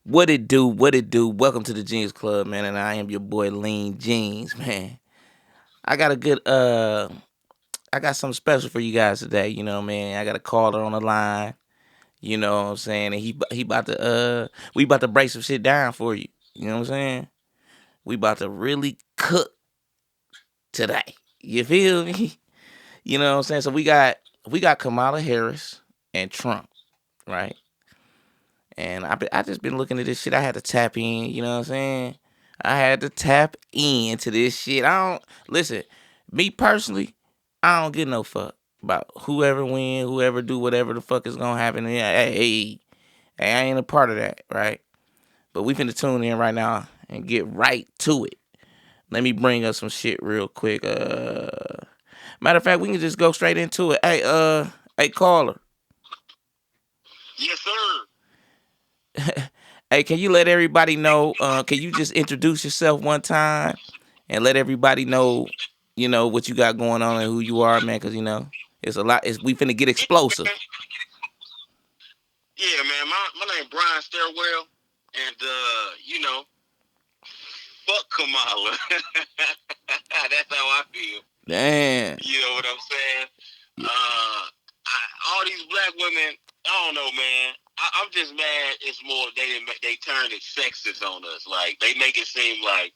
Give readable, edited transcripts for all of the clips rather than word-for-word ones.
What it do? What it do? Welcome to the Jeans Club, man. And I am your boy Lean Jeans, man. I got a good I got something special for you guys today, man. I got a caller on the line, you know what I'm saying? And he about to we about to break some shit down for you. You know what I'm saying? We about to really cook today. You feel me? You know what I'm saying? So we got Kamala Harris and Trump, right? And I just been looking at this shit. I had to tap in, you know what I'm saying? I had to tap into this shit. I don't listen, me personally, I don't give no fuck about whoever win, whoever do whatever the fuck is gonna happen. Hey, I ain't a part of that, right? But we finna tune in right now and get right to it. Let me bring up some shit real quick. Matter of fact, we can just go straight into it. Hey caller. Yes, sir. Hey, can you let everybody know? Can you just introduce yourself one time and let everybody know, what you got going on and who you are, man? Because it's a lot. We finna get explosive. Yeah, man. My name Brian Stairwell, and fuck Kamala. That's how I feel. Damn. You know what I'm saying? All these black women. I don't know, man. I'm just mad. It's more they turned it sexist on us. Like they make it seem like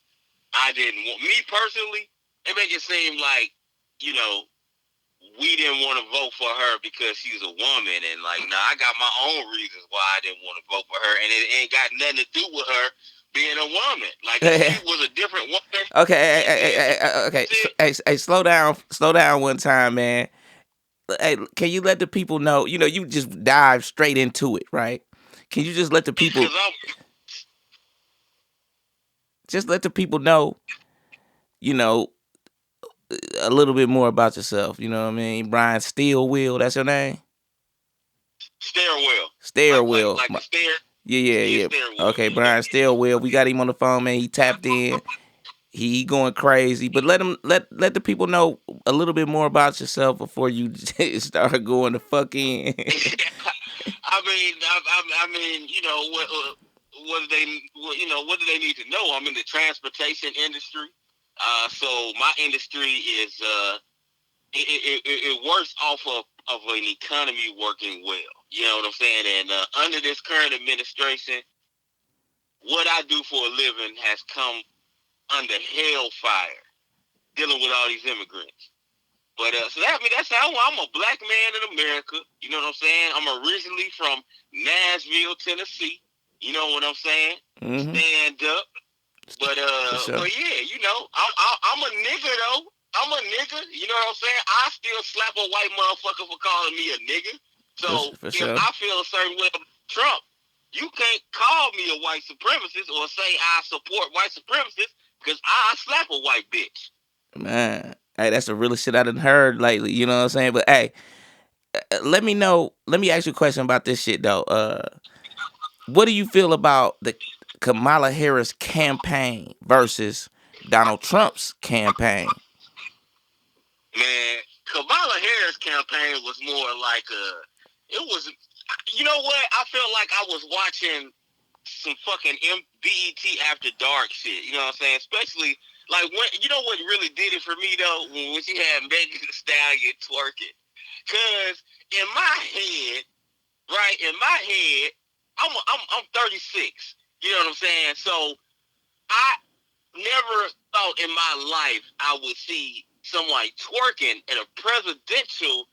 I didn't want me personally. They make it seem like you know we didn't want to vote for her because she's a woman, and like, nah, I got my own reasons why I didn't want to vote for her, and it ain't got nothing to do with her being a woman. Like, if she was a different woman, Okay, okay. shit, Hey, slow down one time, man. Hey, can you let the people know? You just dive straight into it, right? Can you just let the people because I'm know, you know, a little bit more about yourself? You know what I mean? Brian Stillwell, that's your name? stairwell, Stairwell. like the stair, Yeah, yeah, yeah, yeah. stairwell, Okay, yeah. Brian Stillwell. We got him on the phone, man. He tapped in. He going crazy. But let the people know a little bit more about yourself before you start going the fuck in. I mean, what do they, what do they need to know? I'm in the transportation industry, so my industry is it works off of an economy working well. You know what I'm saying? And under this current administration, what I do for a living has come under hellfire dealing with all these immigrants. But so that's how I'm a black man in America. You know what I'm saying? I'm originally from Nashville, Tennessee. You know what I'm saying? Mm-hmm. Stand up. For sure. But yeah, I'm a nigga though. I'm a nigga. You know what I'm saying? I still slap a white motherfucker for calling me a nigga. So For if sure. I feel a certain way about Trump, you can't call me a white supremacist or say I support white supremacists because I slap a white bitch. Man. Hey, that's the realest shit I done heard lately. You know what I'm saying? But hey, let me know. Let me ask you a question about this shit though. What do you feel about the Kamala Harris campaign versus Donald Trump's campaign? Man, Kamala Harris campaign was more like it was, you know what? I felt like I was watching some fucking BET After Dark shit. You know what I'm saying? Especially like when you know what really did it for me though when she had Megan Thee Stallion twerking. Cause in my head, right in my head, I'm 36. You know what I'm saying? So I never thought in my life I would see somebody twerking at a presidential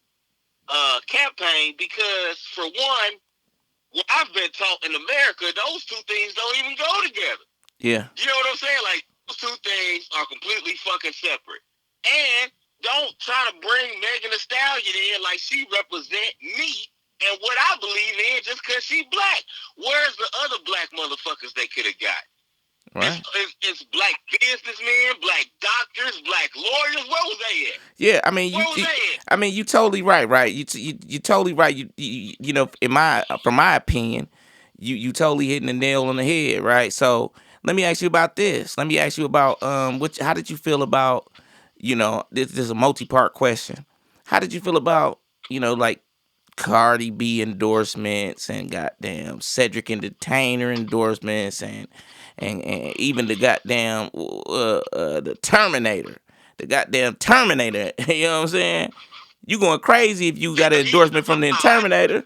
campaign because for one, what I've been taught in America, those two things don't even go together. Yeah. You know what I'm saying? Like those two things are completely fucking separate. And don't try to bring Megan Thee Stallion in like she represent me and what I believe in just because she black. Where's the other black motherfuckers they could have got? It's, Right. it's, it's black businessmen, black doctors, black lawyers. Where was they at? Yeah, I mean Where was they at? you totally right, right? You totally right. In my from my opinion, you totally hitting the nail on the head, right? So let me ask you about this. Let me ask you about how did you feel about this is a multi-part question. How did you feel about like Cardi B endorsements and goddamn Cedric Entertainer endorsements and even the goddamn the Terminator, the goddamn Terminator. You know what I'm saying? You going crazy if you got an endorsement from the Terminator.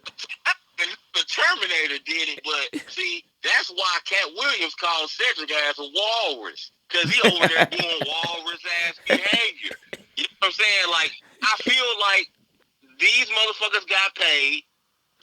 The Terminator did it, but see, that's why Cat Williams called Cedric as a walrus. Because he over there doing walrus ass behavior. You know what I'm saying? Like, I feel like these motherfuckers got paid.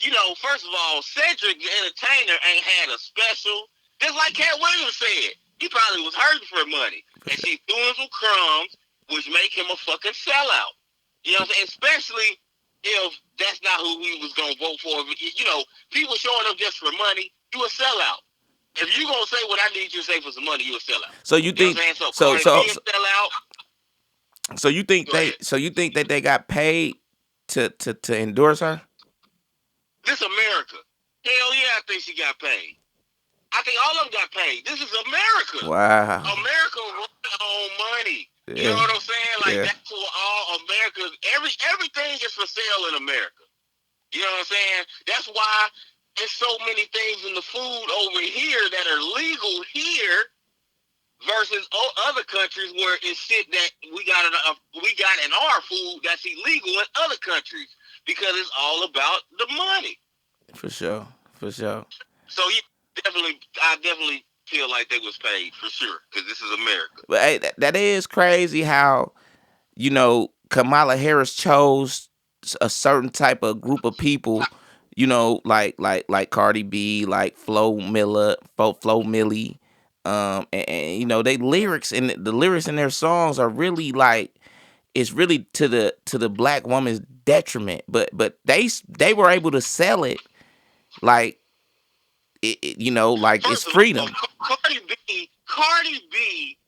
You know, first of all, Cedric the Entertainer ain't had a special. Just like Cat Williams said. He probably was hurting for money. And she threw him some crumbs, which make him a fucking sellout. You know what I'm saying? Especially if that's not who he was going to vote for. You know, people showing up just for money, you a sellout. If you going to say what I need you to say for some money, you a sellout. So you You know what think I'm saying? So so Cardi so B a sellout. so you think Go ahead. that they got paid to endorse her? This America. Hell yeah, I think she got paid. I think all of them got paid. This is America. Wow. America runs on money. You know Yeah. what I'm saying? Like Yeah. that's what all America. Everything is for sale in America. You know what I'm saying? That's why there's so many things in the food over here that are legal here versus other countries where it's shit that we got in our food that's illegal in other countries because it's all about the money. For sure. For sure. So I definitely feel like they was paid for sure because this is America. But hey, that is crazy how, Kamala Harris chose a certain type of group of people, like Cardi B, like Flo Millie, and they lyrics and the lyrics in their songs are really like it's really to the black woman's detriment, but they were able to sell it like like it's First of all, freedom. Cardi B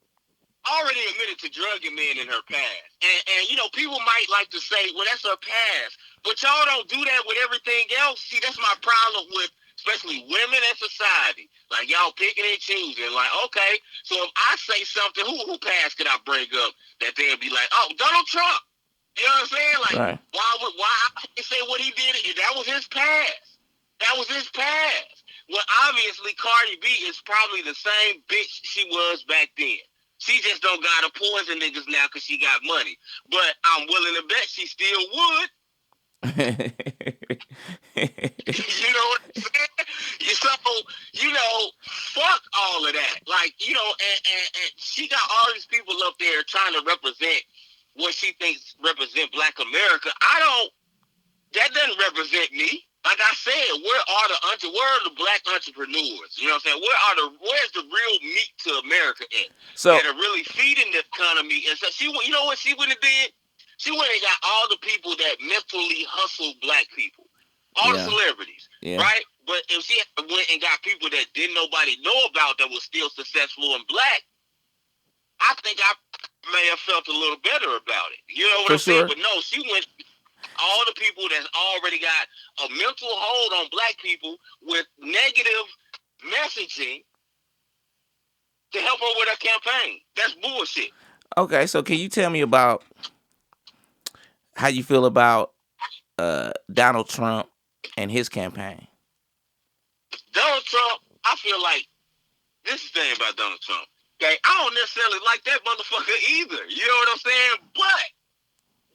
already admitted to drugging men in her past. And people might like to say, well, that's her past. But y'all don't do that with everything else. See, that's my problem with especially women in society. Like y'all picking and choosing. Like, okay, so if I say something, who past could I bring up that they'll be like, oh, Donald Trump. You know what I'm saying? Like, Right. why I can't say what he did? That was his past. That was his past. Well, obviously, Cardi B is probably the same bitch she was back then. She just don't gotta poison niggas now because she got money. But I'm willing to bet she still would. You know what I'm saying? So, fuck all of that. Like, and she got all these people up there trying to represent what she thinks represent Black America. That doesn't represent me. Like I said, where are the black entrepreneurs? You know what I'm saying? Where's the real meat to America at? So That are really feeding the economy. And so you know what she went and did? She went and got all the people that mentally hustle black people. All the yeah, celebrities. yeah, Right? But if she went and got people that didn't nobody know about that was still successful and black, I think I may have felt a little better about it. You know what for I'm saying? sure. But no, she went all the people that's already got a mental hold on black people with negative messaging to help her with her campaign. That's bullshit. Okay, so can you tell me about how you feel about Donald Trump and his campaign? Donald Trump, I feel like this is the thing about Donald Trump. Okay, I don't necessarily like that motherfucker either. You know what I'm saying? But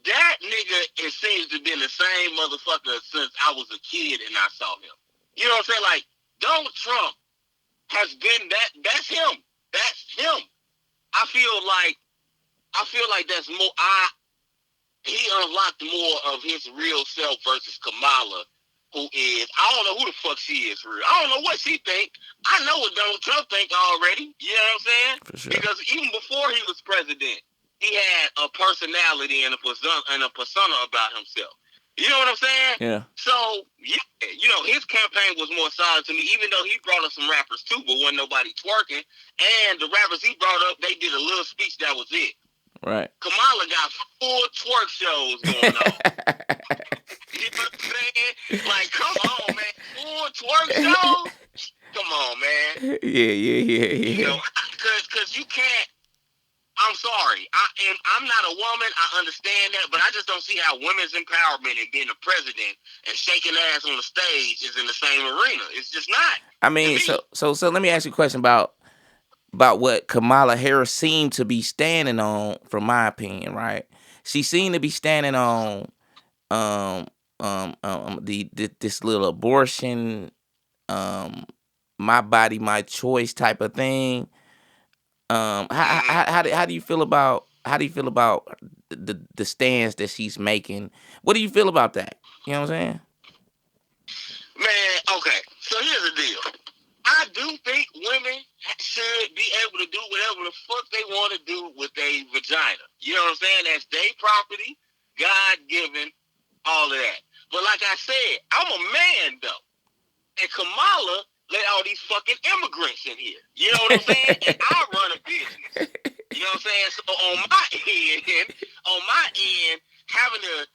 that nigga, it seems to be the same motherfucker since I was a kid and I saw him. You know what I'm saying? Like, Donald Trump has been that's him. That's him. I feel like that's more he unlocked more of his real self versus Kamala, who is I don't know who the fuck she is for real. I don't know what she think. I know what Donald Trump think already. You know what I'm saying? For sure. Because even before he was president, he had a personality and a persona about himself. You know what I'm saying? Yeah. So, yeah, his campaign was more solid to me, even though he brought up some rappers too, but wasn't nobody twerking. And the rappers he brought up, they did a little speech, that was it. Right. Kamala got full twerk shows going on. You know what I'm saying? Like, come on, man. Full twerk shows? Come on, man. Yeah. You know, because you can't. I'm sorry. I'm not a woman. I understand that, but I just don't see how women's empowerment and being a president and shaking ass on the stage is in the same arena. It's just not. I To mean, me. so let me ask you a question about what Kamala Harris seemed to be standing on, from my opinion, right? She seemed to be standing on um this little abortion, um my body my choice type of thing. Mm-hmm. How do you feel about the stance that she's making? What do you feel about that? You know what I'm saying? Man, okay. So here's the deal. I do think women should be able to do whatever the fuck they want to do with their vagina. You know what I'm saying? That's their property, God given, all of that. But like I said, I'm a man though. And Kamala let all these fucking immigrants in here. You know what I'm saying? And I run a business. You know what I'm saying? So on my end, having to,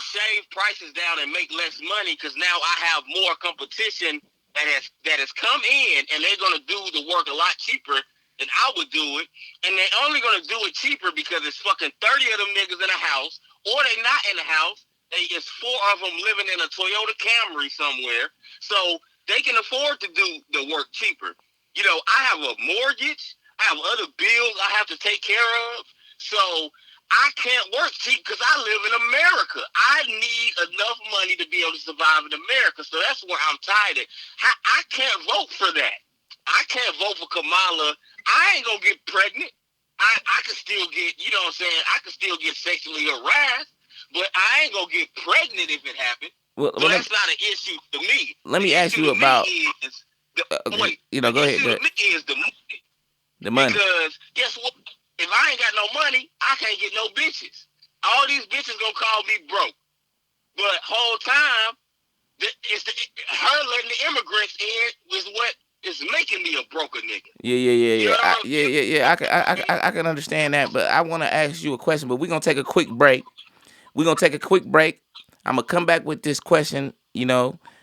shave prices down and make less money because now I have more competition that has come in, and they're gonna do the work a lot cheaper than I would do it. And they're only gonna do it cheaper because it's fucking 30 of them niggas in a house, or they not in a house. It's 4 of them living in a Toyota Camry somewhere, so they can afford to do the work cheaper. I have a mortgage. I have other bills I have to take care of. So I can't work cheap because I live in America. I need enough money to be able to survive in America. So that's where I'm tied at. I can't vote for that. I can't vote for Kamala. I ain't going to get pregnant. I can still get, you know what I'm saying? I can still get sexually harassed, but I ain't going to get pregnant if it happens. So that's not an issue to me. Let me ask you about. Go ahead. To me is the money. The money. Because guess what? If I ain't got no money, I can't get no bitches. All these bitches gonna call me broke. But whole time, her letting the immigrants in was what is making me a broker nigga. Yeah. I can understand that, but I want to ask you a question. But we're gonna take a quick break. I'm gonna come back with this question.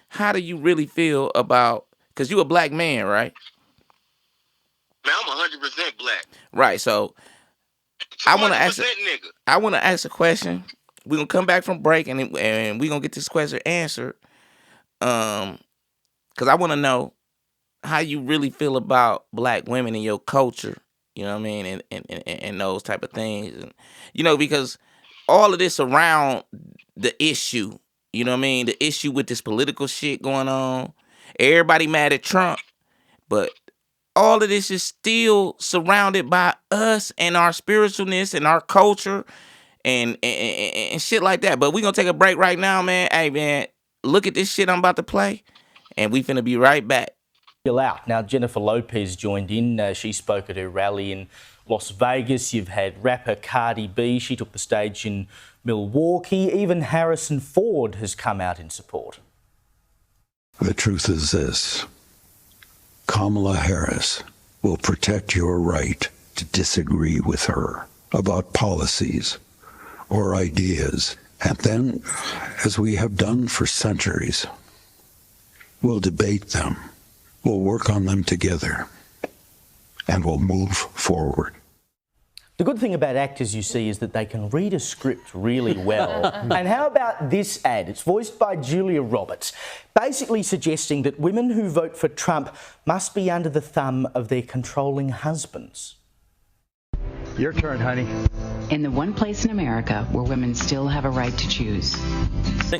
How do you really feel about? Because you a black man, right? Man, I'm 100% black. Right. So 200% nigga. I want to ask a question. We're gonna come back from break and we're gonna get this question answered. Because I want to know how you really feel about black women in your culture. You know what I mean, and those type of things. And, because all of this around the issue. You know what I mean? The issue with this political shit going on. Everybody mad at Trump, but all of this is still surrounded by us and our spiritualness and our culture and shit like that. But we gonna take a break right now, man. Hey, man, look at this shit I'm about to play, and we finna be right back. Out. Now, Jennifer Lopez joined in. She spoke at her rally in Las Vegas. You've had rapper Cardi B. She took the stage in Milwaukee. Even Harrison Ford has come out in support. The truth is this. Kamala Harris will protect your right to disagree with her about policies or ideas. And then, as we have done for centuries, we'll debate them. We'll work on them together, and we'll move forward. The good thing about actors, you see, is that they can read a script really well. And how about this ad? It's voiced by Julia Roberts, basically suggesting that women who vote for Trump must be under the thumb of their controlling husbands. Your turn, honey. In the one place in America where women still have a right to choose.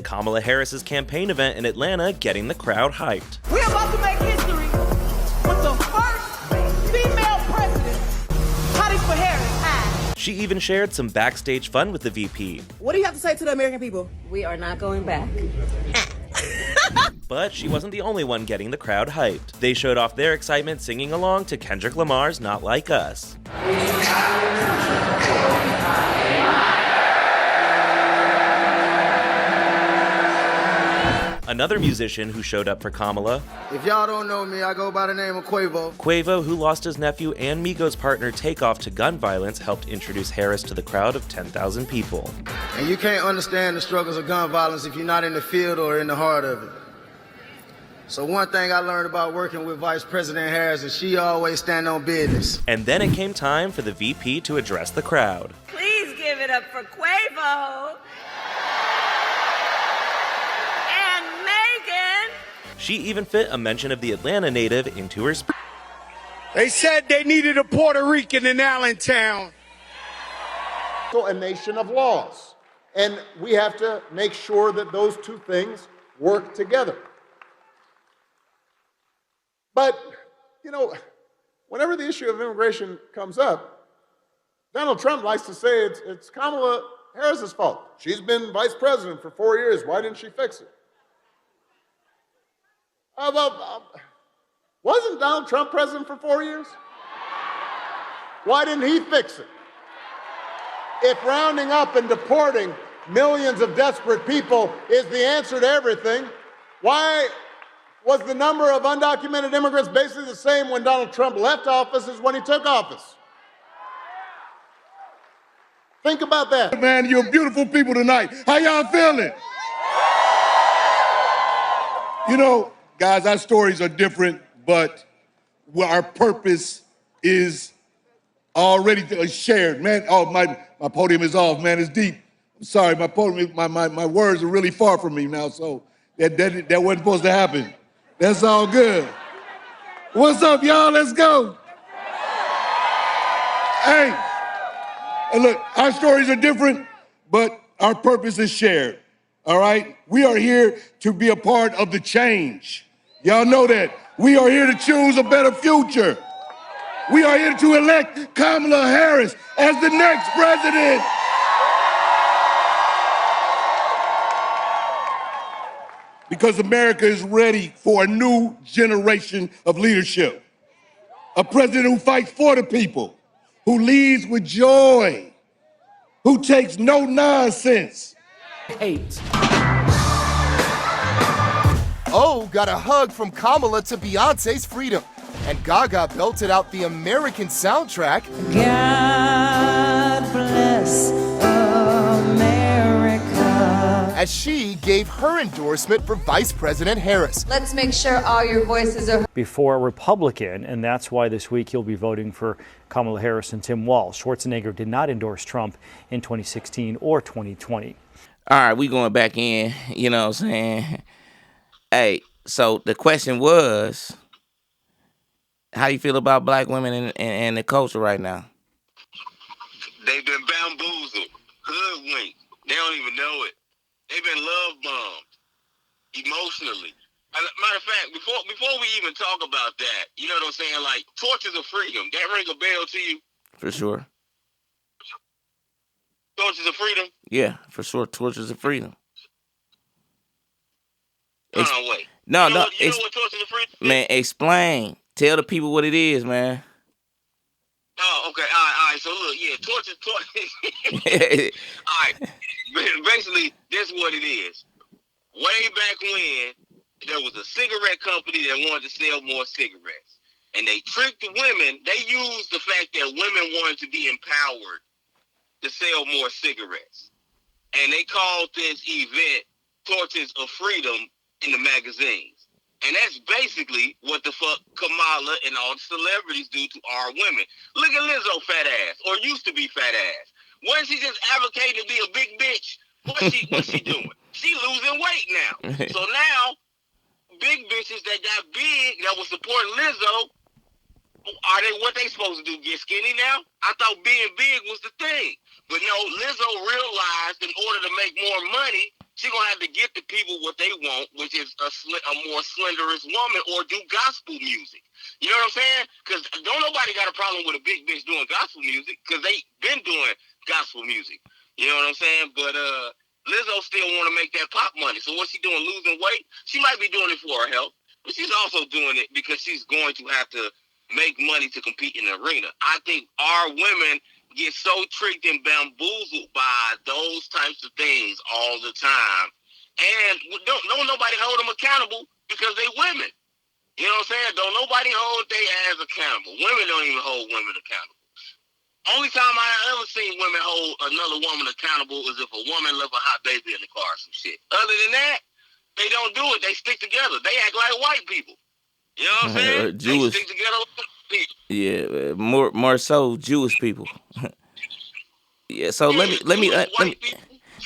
Kamala Harris's campaign event in Atlanta getting the crowd hyped. We're about to make history with the first female president. Hotties for Harris. She even shared some backstage fun with the VP. What do you have to say to the American people? We are not going back. But she wasn't the only one getting the crowd hyped. They showed off their excitement singing along to Kendrick Lamar's Not Like Us. Another musician who showed up for Kamala. If y'all don't know me, I go by the name of Quavo. Quavo, who lost his nephew and Migos partner Takeoff to gun violence, helped introduce Harris to the crowd of 10,000 people. And you can't understand the struggles of gun violence if you're not in the field or in the heart of it. So one thing I learned about working with Vice President Harris is she always stand on business. And then it came time for the VP to address the crowd. Please give it up for Quavo and Megan. She even fit a mention of the Atlanta native into her speech. They said they needed a Puerto Rican in Allentown. A nation of laws. And we have to make sure that those two things work together. But, you know, whenever the issue of immigration comes up, Donald Trump likes to say it's Kamala Harris's fault. She's been vice president for 4 years. Why didn't she fix it? Wasn't Donald Trump president for 4 years? Why didn't he fix it? If rounding up and deporting millions of desperate people is the answer to everything, why was the number of undocumented immigrants basically the same when Donald Trump left office as when he took office? Think about that. Man, you're beautiful people tonight. How y'all feeling? You know, guys, our stories are different, but our purpose is already shared. Man, oh, my podium is off, man, it's deep. I'm sorry, my podium, my words are really far from me now, so that wasn't supposed to happen. That's all good. What's up, y'all? Let's go. Hey, look, our stories are different, but our purpose is shared, all right? We are here to be a part of the change. Y'all know that. We are here to choose a better future. We are here to elect Kamala Harris as the next president. Because America is ready for a new generation of leadership. A president who fights for the people, who leads with joy, who takes no nonsense. Hate. Oh, got a hug from Kamala to Beyonce's Freedom. And Gaga belted out the American soundtrack. God bless America. As she gave her endorsement for Vice President Harris. Let's make sure all your voices are before a Republican, and that's why this week he'll be voting for Kamala Harris and Tim Walz. Schwarzenegger did not endorse Trump in 2016 or 2020. All right, we going back in, you know what I'm saying? Hey, so the question was, how you feel about black women and the culture right now? They've been bamboozled, hoodwinked. They don't even know it. They've been love bombed emotionally. Matter of fact, before we even talk about that, you know what I'm saying? Like, Torches of Freedom. That ring a bell to you? For sure. Torches of Freedom? Yeah, for sure. Torches of Freedom. Hold on, wait. No, you know what Torches of Freedom is? Man, explain. Tell the people what it is, man. Oh, okay. All right. So, look, yeah, Torches. All right. Basically, this is what it is. Way back when, there was a cigarette company that wanted to sell more cigarettes. And they tricked the women. They used the fact that women wanted to be empowered to sell more cigarettes. And they called this event Torches of Freedom in the magazines. And that's basically what the fuck Kamala and all the celebrities do to our women. Look at Lizzo fat ass, or used to be fat ass. Wasn't she just advocating to be a big bitch? What's she doing? She losing weight now. So now, big bitches that got big, that was supporting Lizzo, what they supposed to do, get skinny now? I thought being big was the thing. But no, Lizzo realized in order to make more money, she gonna have to get the people what they want, which is a more slenderous woman, or do gospel music. You know what I'm saying? Because don't nobody got a problem with a big bitch doing gospel music, because they been doing gospel music. You know what I'm saying? But Lizzo still want to make that pop money. So what's she doing? Losing weight? She might be doing it for her health, but she's also doing it because she's going to have to make money to compete in the arena. I think our women get so tricked and bamboozled by those types of things all the time. And don't nobody hold them accountable because they women. You know what I'm saying? Don't nobody hold their ass accountable. Women don't even hold women accountable. Only time I ever seen women hold another woman accountable is if a woman left a hot baby in the car or some shit. Other than that, They don't do it. They stick together. They act like white people. You know what I'm saying? They Jewish. stick together like people. Yeah, more so Jewish people. Yeah. So let me.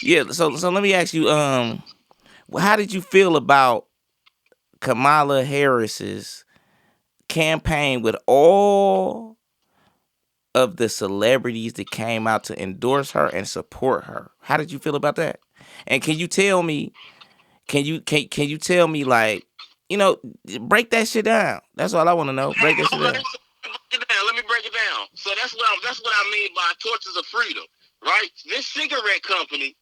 Yeah. So let me ask you. How did you feel about Kamala Harris's campaign with all of the celebrities that came out to endorse her and support her? How did you feel about that? And can you tell me? Can you tell me, like, break that shit down? That's all I want to know. Break that shit down. Let me break it down. So that's what I mean by torches of freedom, right? This cigarette company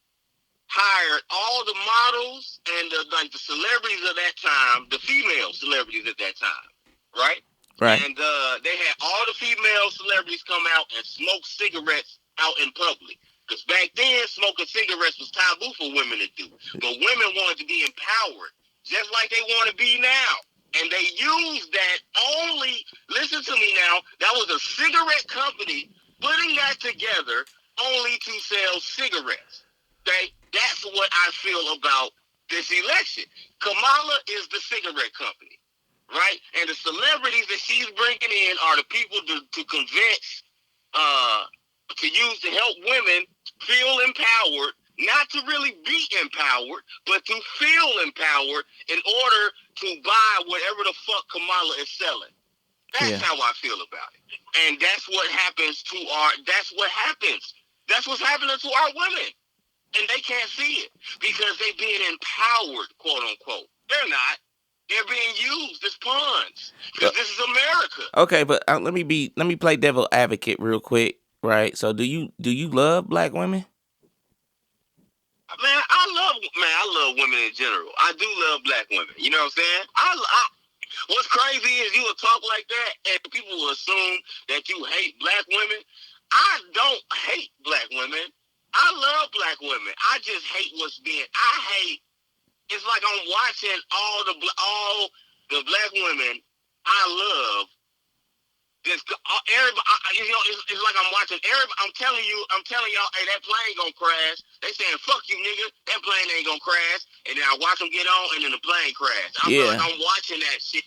hired all the models and the celebrities of that time, the female celebrities at that time, right? Right. And they had all the female celebrities come out and smoke cigarettes out in public. Because back then, smoking cigarettes was taboo for women to do. But women wanted to be empowered, just like they want to be now. And they used that only, listen to me now, that was a cigarette company putting that together only to sell cigarettes. Okay? That's what I feel about this election. Kamala is the cigarette company, right? And the celebrities that she's bringing in are the people to convince, to use to help women feel empowered, not to really be empowered, but to feel empowered in order to buy whatever the fuck Kamala is selling. That's how I feel about it. And that's what happens to that's what's happening to our women. And they can't see it because they're being empowered, quote unquote. They're not. They're being used as pawns because this is America. Okay, but let me play devil advocate real quick, right? So do you love black women? Man, I love women in general. I do love black women. You know what I'm saying? What's crazy is you will talk like that and people will assume that you hate black women. I don't hate black women. I love black women. I just hate it's like I'm watching all the black women I love. Just everybody, it's like I'm watching everybody. I'm telling y'all, hey, that plane gonna crash. They saying, fuck you, nigga. That plane ain't gonna crash. And then I watch them get on, and then the plane crash. I feel like I'm watching that shit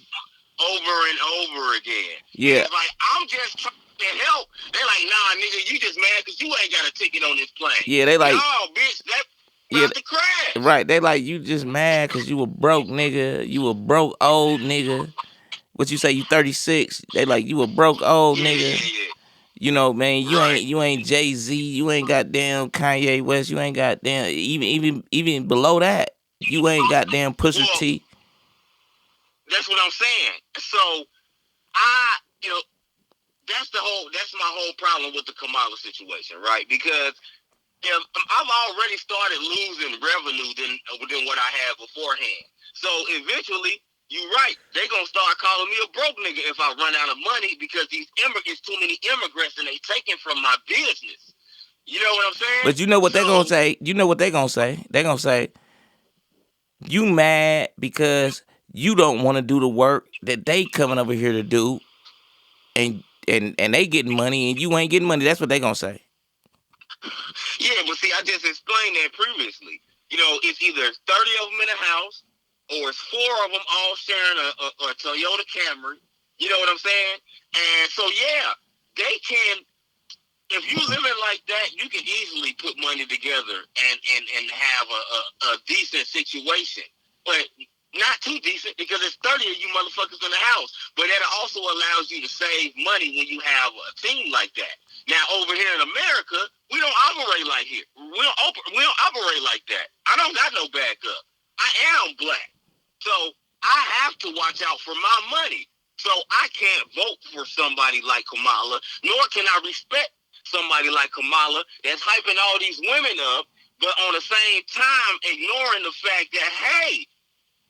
over and over again. Yeah. And it's like, I'm just trying to help. They're like, nah, nigga, you just mad because you ain't got a ticket on this plane. Yeah, they like, no, bitch, that about to crash. Right. They like, you just mad because you a broke nigga. You a broke old nigga. What you say, you 36? They like, you a broke old nigga. You know, man, you ain't Jay-Z, you ain't goddamn Kanye West, you ain't goddamn even below that, you ain't goddamn Pusha T. That's what I'm saying. So that's my whole problem with the Kamala situation, right? Because I've already started losing revenue than what I had beforehand. So eventually, you're right, they're going to start calling me a broke nigga if I run out of money because it's too many immigrants and they taking from my business. You know what I'm saying? But you know what they're going to say? You know what they're going to say? They're going to say, you mad because you don't want to do the work that they coming over here to do and they getting money and you ain't getting money. That's what they're going to say. Yeah, but see, I just explained that previously. It's either 30 of them in a house or it's 4 of them all sharing a Toyota Camry. You know what I'm saying? And so, yeah, they can, if you living like that, you can easily put money together and have a decent situation. But not too decent because it's 30 of you motherfuckers in the house. But that also allows you to save money when you have a team like that. Now, over here in America, we don't operate like here. We don't operate like that. I don't got no backup. I am black. So I have to watch out for my money. So I can't vote for somebody like Kamala, nor can I respect somebody like Kamala that's hyping all these women up, but on the same time ignoring the fact that, hey,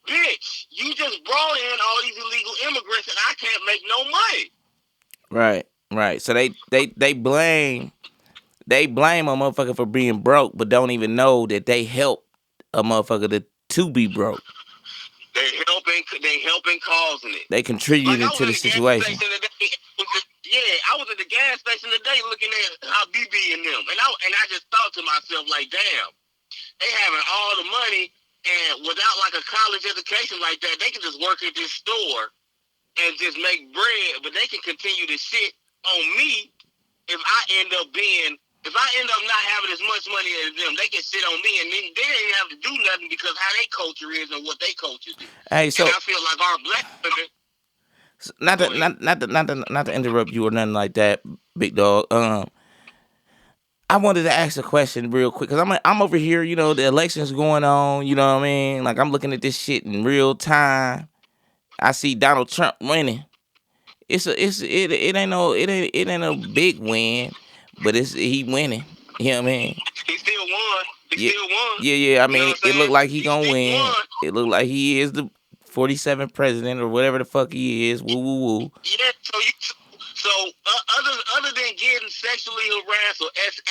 bitch, you just brought in all these illegal immigrants and I can't make no money. Right. So they blame a motherfucker for being broke, but don't even know that they help a motherfucker to be broke. They helping causing it. They contributing to the situation. I was at the gas station today looking at how BB and them, and I just thought to myself like, damn, they having all the money And without like a college education like that, they can just work at this store and just make bread, but they can continue to shit on me if I end up not having as much money as them. They can shit on me, and then they didn't have to do nothing because how their culture is and what they culture do. Hey, so and I feel like our black women. not to interrupt you or nothing like that, big dog. I wanted to ask a question real quick because I'm over here, you know, the election's going on, you know what I mean? Like I'm looking at this shit in real time. I see Donald Trump winning. It ain't no big win, but he winning. You know what I mean? He still won. He still won. Yeah. I mean, it looked like he gonna still win. won. It looked like he is the 47th president or whatever the fuck he is. Woo woo woo. Yeah. Other than getting sexually harassed or SA,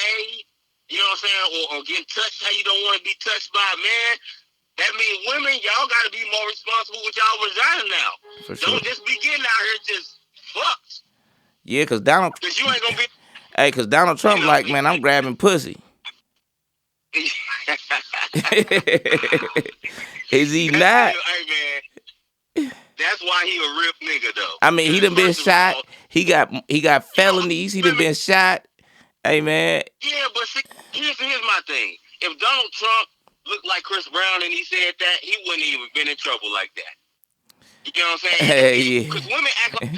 you know what I'm saying, or getting touched how you don't want to be touched by a man, that means women, y'all got to be more responsible with y'all vagina now. For sure. Don't just be getting out here just fucked. Yeah, cause Donald. Cause you ain't gonna be. Hey, cause Donald Trump, like, man, I'm grabbing pussy. Is he not? Hey man, that's why he a real nigga though. I mean, he done been shot. He got felonies. He done been shot. Hey man. Yeah, but see, here's my thing. If Donald Trump looked like Chris Brown and he said that, he wouldn't even been in trouble like that. You know what I'm saying? Hey, yeah. Because women act like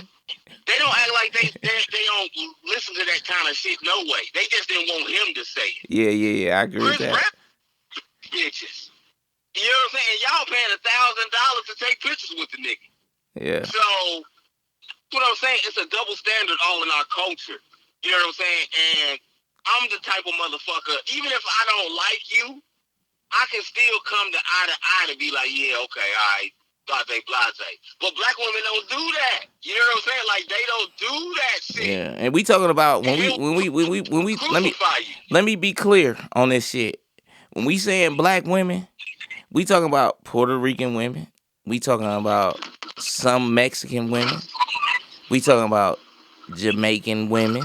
they don't act like they don't listen to that kind of shit. No way. They just didn't want him to say it. Yeah. I agree with that. Bitches. You know what I'm saying? Y'all paying $1,000 to take pictures with the nigga. Yeah. So, what I'm saying, it's a double standard all in our culture. You know what I'm saying? And I'm the type of motherfucker, even if I don't like you, I can still come to eye to be like, yeah, okay, all right, blase. But black women don't do that. You know what I'm saying? Like, they don't do that shit. Yeah, and we talking about when we let me be clear on this shit. When we saying black women, we talking about Puerto Rican women. We talking about some Mexican women. We talking about Jamaican women.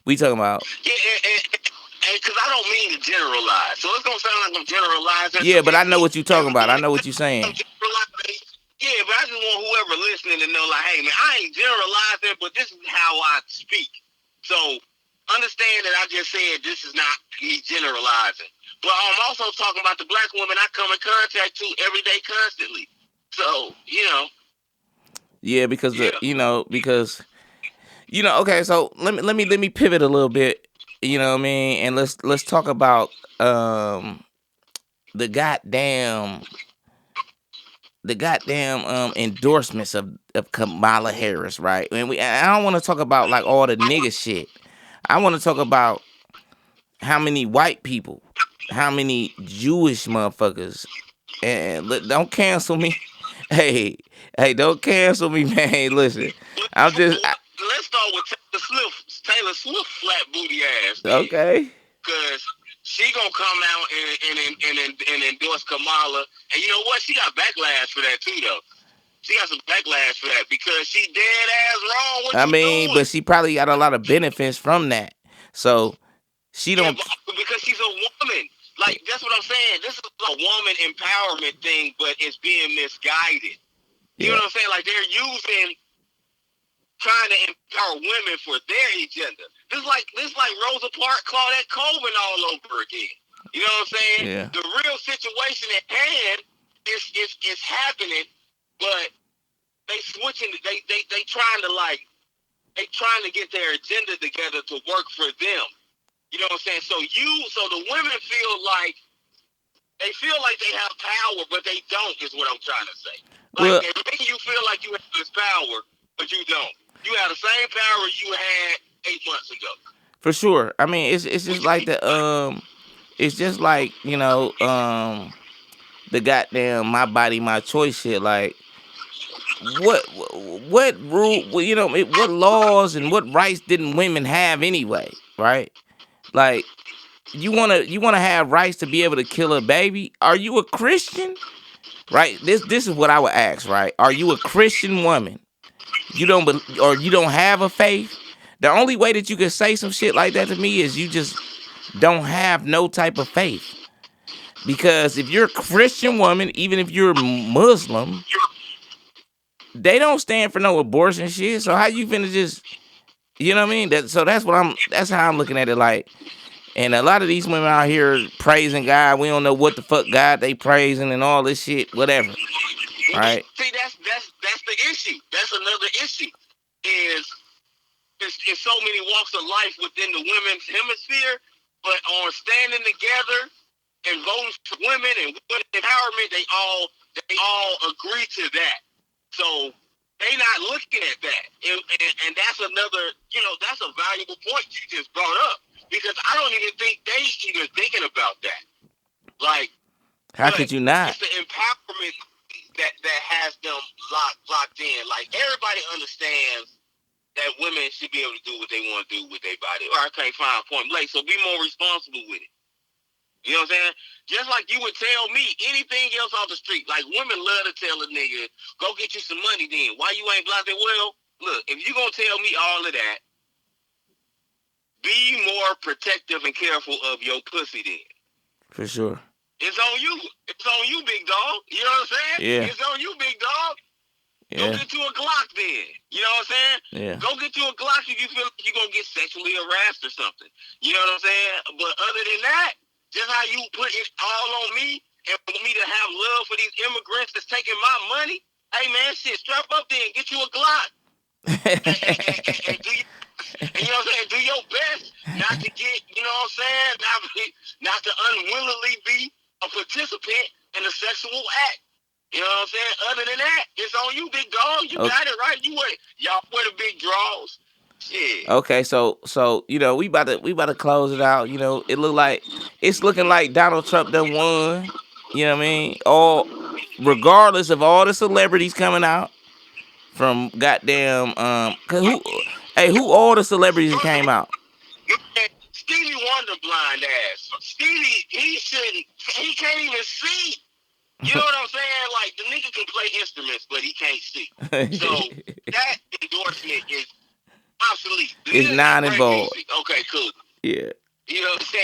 We talking about because I don't mean to generalize, so it's gonna sound like I'm generalizing. Yeah, but I know what you're talking about. I know what you're saying. Yeah, but I just want whoever listening to know, like, hey man, I ain't generalizing, but this is how I speak. So understand that I just said this is not me generalizing. But I'm also talking about the black women I come in contact to every day, constantly. So Yeah, because okay, so let me pivot a little bit, you know what I mean? And let's talk about the goddamn endorsements of Kamala Harris, right? And I don't want to talk about like all the nigga shit. I want to talk about how many white people, how many Jewish motherfuckers, and don't cancel me. Hey, don't cancel me, man. Listen, let's start with Taylor Swift flat booty ass. Okay. Because she gonna come out and endorse Kamala, and you know what? She got backlash for that too, though. She got some backlash for that because she dead ass wrong. What doing? But she probably got a lot of benefits from that. So she don't. Because she's a woman. Like, that's what I'm saying. This is a woman empowerment thing, but it's being misguided. You know what I'm saying? Like, they're trying to empower women for their agenda. This is like Rosa Parks, Claudette Colvin all over again. You know what I'm saying? Yeah. The real situation at hand is happening, but they switching. They trying to get their agenda together to work for them. You know what I'm saying? So the women feel like they have power, but they don't. Is what I'm trying to say. Like, they're making you feel like you have this power, but you don't. You have the same power you had 8 months ago. For sure. I mean, it's just like it's just like, the goddamn my body, my choice shit. Like, what rule? What laws and what rights didn't women have anyway? Right? Like, you wanna have rights to be able to kill a baby? Are you a Christian? Right? This is what I would ask. Right? Are you a Christian woman? You don't have a faith? The only way that you can say some shit like that to me is you just don't have no type of faith. Because if you're a Christian woman, even if you're Muslim, they don't stand for no abortion shit. So how you finna just, you know what I mean? That's how I'm looking at it. Like, and a lot of these women out here praising God, we don't know what the fuck God they praising and all this shit, whatever. Right? See, that's the issue. That's another issue. Is it's so many walks of life within the women's hemisphere, but on standing together and voting for women and women empowerment, they all agree to that. So they not looking at that, and that's another, that's a valuable point you just brought up, because I don't even think they even thinking about that. Like, how could you not? It's the empowerment that has them locked in. Like, everybody understands that women should be able to do what they want to do with their body. Or I can't find a point blank, so be more responsible with it. You know what I'm saying? Just like you would tell me anything else off the street. Like, women love to tell a nigga, go get you some money then. Why you ain't blocked it? Well, look, if you going to tell me all of that, be more protective and careful of your pussy then. For sure. It's on you. It's on you, big dog. You know what I'm saying? Yeah. It's on you, big dog. Yeah. Go get you a Glock then. You know what I'm saying? Yeah. Go get you a Glock if you feel like you're going to get sexually harassed or something. You know what I'm saying? But other than that, just how you put it all on me and for me to have love for these immigrants that's taking my money, hey, man, shit, strap up then. Get you a Glock. and do you know what I'm saying? Do your best not to get, you know what I'm saying? Not to unwillingly be a participant in a sexual act. You know what I'm saying? Other than that, it's on you, big dog. You got it right. Y'all wear the big draws. Shit. Okay, so we about to close it out. It's looking like Donald Trump done won. You know what I mean? Regardless of all the celebrities coming out from goddamn who all the celebrities came out? Stevie Wonder blind ass. Stevie, he can't even see. You know what I'm saying? Like, the nigga can play instruments, but he can't see. So that endorsement is obsolete. It's non-involved. Okay, cool. Yeah. You know what I'm saying?